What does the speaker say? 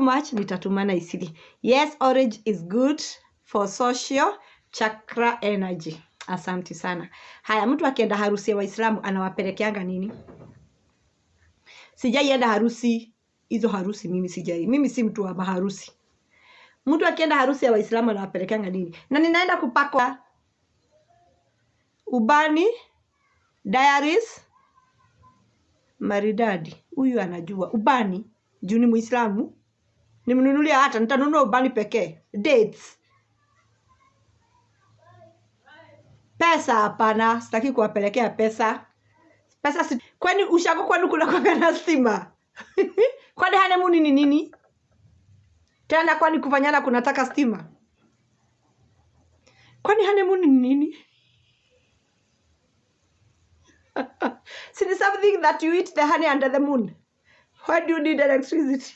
much nitatumana isili. Yes, orange is good for social chakra energy. Asante sana. Haya, mtu akienda harusi ya Waislamu anawapelekeanga nini? Sijaienda harusi, hizo harusi mimi sijai. Mimi si mtu wa maharusi. Mtu akienda harusi ya Waislamu anawapelekeanga nini? Na ninaenda kupakwa ubani, diaries, maridadi. Huyu anajua ubani, juu ni Muislamu. Nimnunulia hata nitanunua ubani pekee. Dates. Pesa hapana, sitaki kuwapelekea pesa. Pesa kwani ushago kwani kuna kwa na stima? Kwani honeymoon ni nini? Tena kwani kufanyana kunataka stima? Kwani honeymoon ni nini? See, something that you eat the honey under the moon. Why do you need electricity?